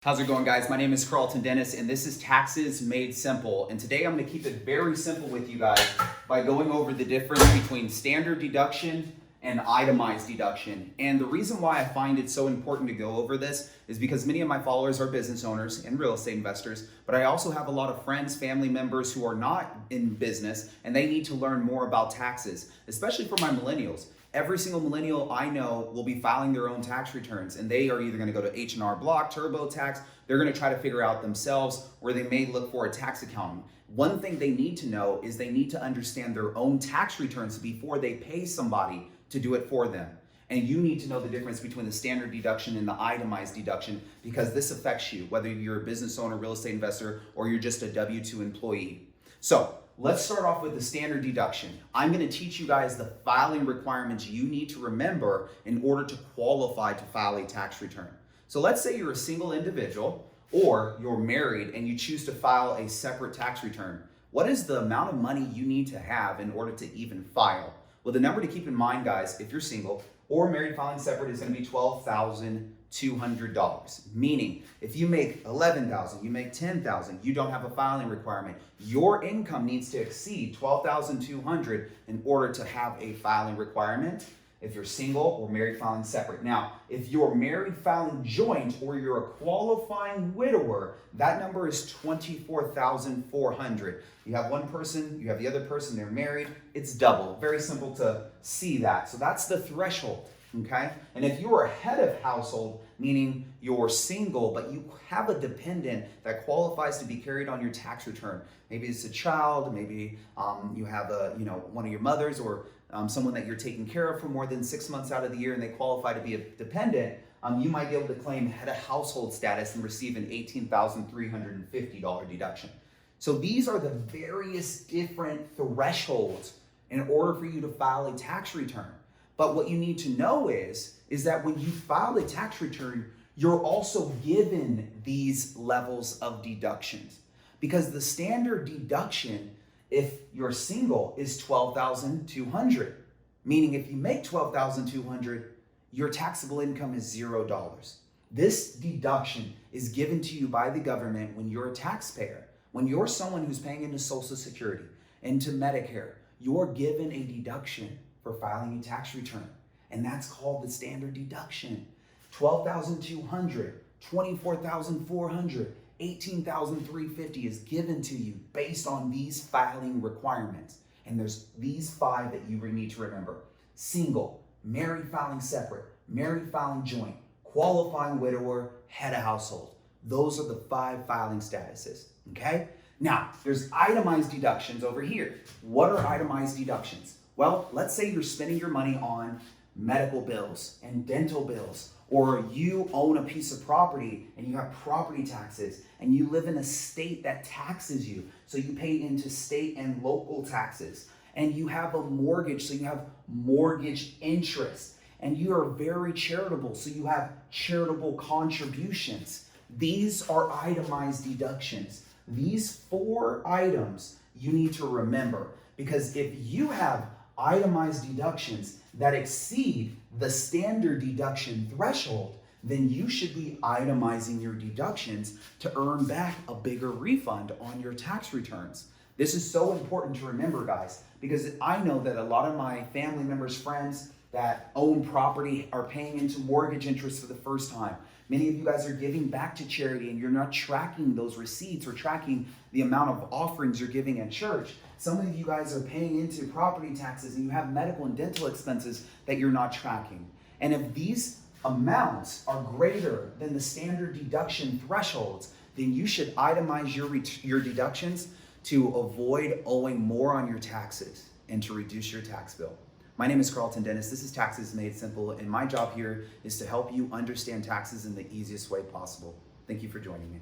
How's it going, guys? My name is Karlton and this is Taxes Made Simple. And today I'm going to keep it very simple with you guys by going over the difference between standard deduction and itemized deduction. And the reason why I find it so important to go over this is because many of my followers are business owners and real estate investors, but I also have a lot of friends, family members who are not in business, and they need to learn more about taxes, especially for my millennials. Every single millennial I know will be filing their own tax returns, and they are either going to go to H&R Block, TurboTax. They're going to try to figure out themselves, or they may look for a tax accountant. One thing they need to know is they need to understand their own tax returns before they pay somebody to do it for them. And you need to know the difference between the standard deduction and the itemized deduction, because this affects you, whether you're a business owner, real estate investor, or you're just a W-2 employee. So let's start off with the standard deduction. I'm going to teach you guys the filing requirements you need to remember in order to qualify to file a tax return. So let's say you're a single individual or you're married and you choose to file a separate tax return. What is the amount of money you need to have in order to even file? Well, the number to keep in mind, guys, if you're single or married filing separate, is going to be $12,200. Meaning, if you make $11,000, you make $10,000, you don't have a filing requirement. Your income needs to exceed $12,200 in order to have a filing requirement. If you're single or married filing separate. Now, if you're married filing joint or you're a qualifying widower, that number is $24,400. You have one person, you have the other person, they're married, it's double. Very simple to see that. So that's the threshold, okay? And if you are head of household, meaning you're single, but you have a dependent that qualifies to be carried on your tax return. Maybe it's a child, maybe you have one of your mothers or someone that you're taking care of for more than 6 months out of the year and they qualify to be a dependent, you might be able to claim head of household status and receive an $18,350 deduction. So these are the various different thresholds in order for you to file a tax return. But what you need to know is that when you file a tax return, you're also given these levels of deductions. Because the standard deduction, if you're single, is $12,200. Meaning if you make $12,200, your taxable income is $0. This deduction is given to you by the government when you're a taxpayer. When you're someone who's paying into Social Security, into Medicare, you're given a deduction for filing a tax return. And that's called the standard deduction. $12,200, $24,400, $18,350 is given to you based on these filing requirements. And there's these 5 that you need to remember. Single, married filing separate, married filing joint, qualifying widower, head of household. Those are the 5 filing statuses, okay? Now, there's itemized deductions over here. What are itemized deductions? Well, let's say you're spending your money on medical bills and dental bills, or you own a piece of property and you have property taxes and you live in a state that taxes you. So you pay into state and local taxes, and you have a mortgage, so you have mortgage interest, and you are very charitable, so you have charitable contributions. These are itemized deductions. These 4 items you need to remember, because if you have itemized deductions that exceed the standard deduction threshold, then you should be itemizing your deductions to earn back a bigger refund on your tax returns. This is so important to remember, guys, because I know that a lot of my family members, friends that own property are paying into mortgage interest for the first time. Many of you guys are giving back to charity and you're not tracking those receipts or tracking the amount of offerings you're giving at church. Some of you guys are paying into property taxes and you have medical and dental expenses that you're not tracking. And if these amounts are greater than the standard deduction thresholds, then you should itemize your deductions to avoid owing more on your taxes and to reduce your tax bill. My name is Karlton. This is Taxes Made Simple, and my job here is to help you understand taxes in the easiest way possible. Thank you for joining me.